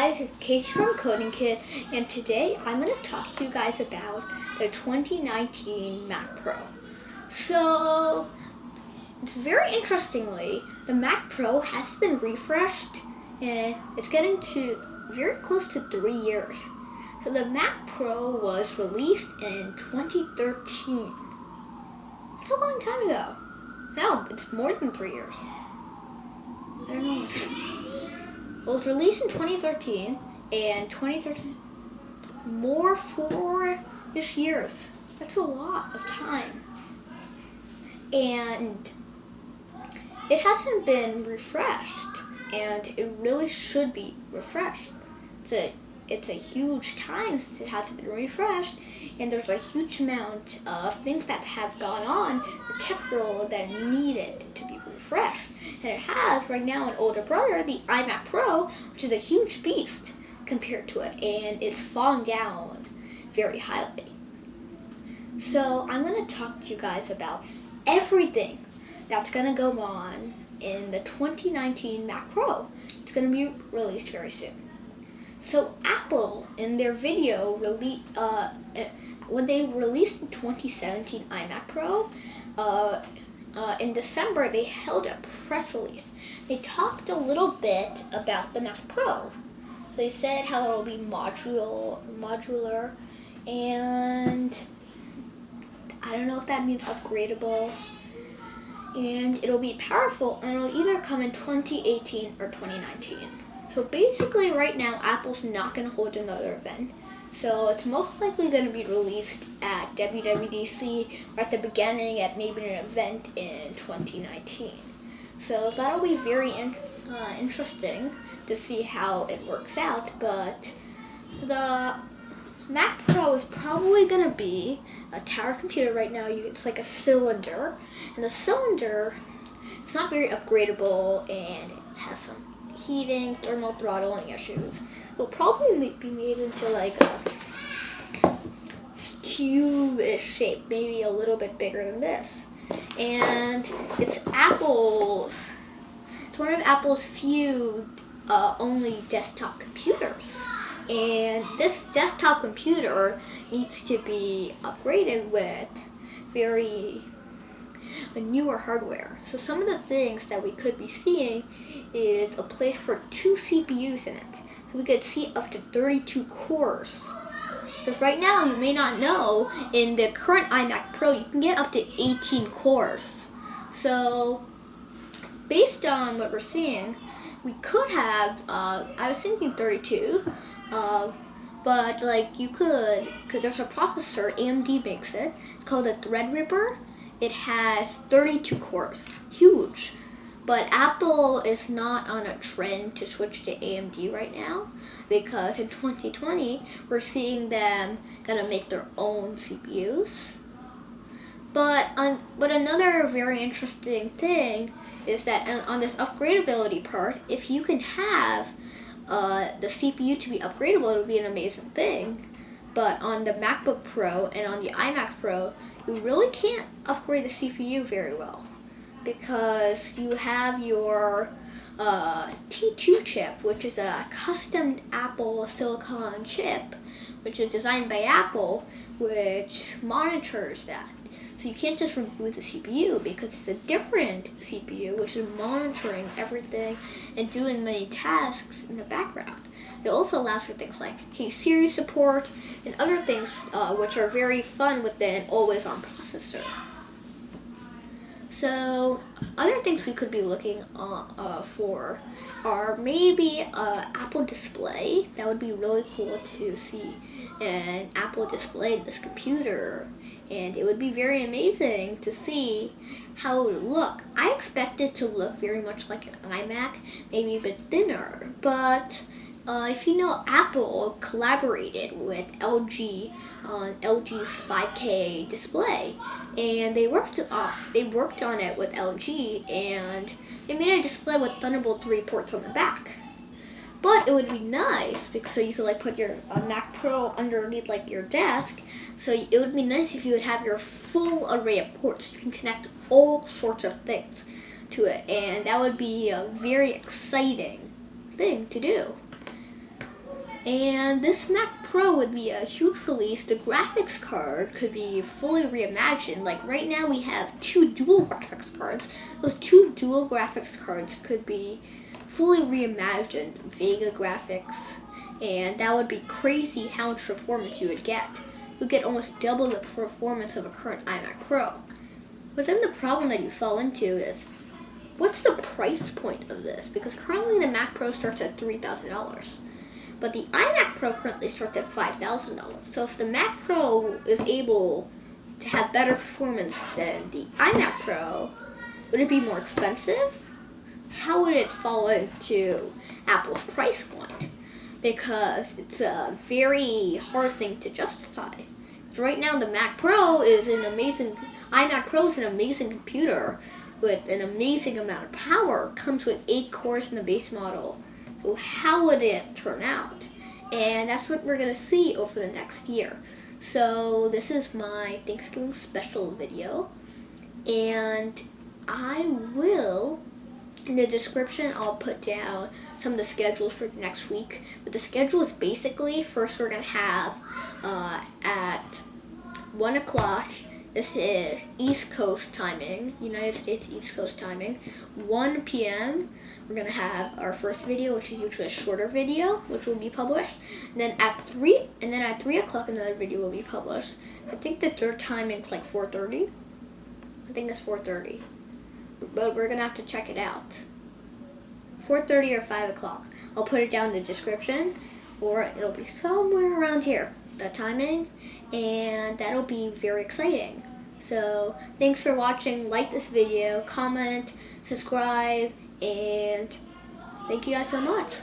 guys, it's Casey from Coding Kid, and today I'm going to talk to you guys about the 2019 Mac Pro. So, very interestingly, the Mac Pro has been refreshed, and it's getting to very close to 3 years. So the Mac Pro was released in 2013. It's a long time ago. No, it's more than 3 years. I don't know. Well, it was released in 2013, and 2013, more 4-ish years. That's a lot of time. And it hasn't been refreshed, and it really should be refreshed. It's a huge time since it hasn't been refreshed, and there's a huge amount of things that have gone on, the tech world that needed to be refreshed. And it has right now an older brother, the iMac Pro, which is a huge beast compared to it, and it's fallen down very highly. So I'm going to talk to you guys about everything that's going to go on in the 2019 Mac Pro. It's going to be released very soon. So Apple, in their video, when they released the 2017 iMac Pro, in December, they held a press release. They talked a little bit about the Mac Pro. They said how it'll be modular, and I don't know if that means upgradable. And it'll be powerful, and it'll either come in 2018 or 2019. So basically, right now, Apple's not going to hold another event. So it's most likely going to be released at WWDC or at the beginning at maybe an event in 2019. So that'll be very interesting to see how it works out. But the Mac Pro is probably going to be a tower computer right now. It's like a cylinder. And the cylinder, it's not very upgradable, and it has some heating, thermal throttling issues. It'll probably be made into like a cube-ish shape, maybe a little bit bigger than this. And it's one of Apple's few only desktop computers. And this desktop computer needs to be upgraded with newer hardware. So some of the things that we could be seeing is a place for 2 CPUs in it. So we could see up to 32 cores. Because right now, you may not know, in the current iMac Pro, you can get up to 18 cores. So based on what we're seeing, we could have, I was thinking 32, but like you could, because there's a processor, AMD makes it, it's called a Threadripper. It has 32 cores, huge. But Apple is not on a trend to switch to AMD right now, because in 2020, we're seeing them gonna make their own CPUs. But another very interesting thing is that on this upgradability part, if you can have the CPU to be upgradable, it would be an amazing thing. But on the MacBook Pro and on the iMac Pro, you really can't upgrade the CPU very well, because you have your T2 chip, which is a custom Apple silicon chip, which is designed by Apple, which monitors that. So you can't just remove the CPU, because it's a different CPU which is monitoring everything and doing many tasks in the background. It also allows for things like Hey Siri support and other things which are very fun with an always-on processor. So other things we could be looking for are maybe Apple Display. That would be really cool to see an Apple Display in this computer. And it would be very amazing to see how it would look. I expect it to look very much like an iMac, maybe a bit thinner. But if you know, Apple collaborated with LG on LG's 5K display, and they worked on it with LG, and they made a display with Thunderbolt 3 ports on the back. But it would be nice, because so you could like put your Mac Pro underneath like your desk. So it would be nice if you would have your full array of ports. You can connect all sorts of things to it, and that would be a very exciting thing to do. And this Mac Pro would be a huge release. The graphics card could be fully reimagined. Like right now we have 2 dual graphics cards. Those 2 dual graphics cards could be fully reimagined, Vega graphics, and that would be crazy how much performance you would get. You would get almost double the performance of a current iMac Pro. But then the problem that you fall into is, what's the price point of this? Because currently the Mac Pro starts at $3,000. But the iMac Pro currently starts at $5,000. So if the Mac Pro is able to have better performance than the iMac Pro, would it be more expensive? How would it fall into Apple's price point? Because it's a very hard thing to justify. Because right now the Mac Pro is iMac Pro is an amazing computer with an amazing amount of power. Comes with 8 cores in the base model. So how would it turn out? And that's what we're going to see over the next year. So this is my Thanksgiving special video. And I will, in the description, I'll put down some of the schedules for next week. But the schedule is basically, first we're going to have at 1 o'clock, this is East Coast timing, United States East Coast timing. 1 p.m. we're going to have our first video, which is usually a shorter video, which will be published. And then at 3 o'clock another video will be published. I think the third timing is like 4:30. I think it's 4:30. But we're going to have to check it out. 4:30 or 5 o'clock. I'll put it down in the description, or it'll be somewhere around here, the timing, and that'll be very exciting. So thanks for watching. Like this video, comment, subscribe, and thank you guys so much.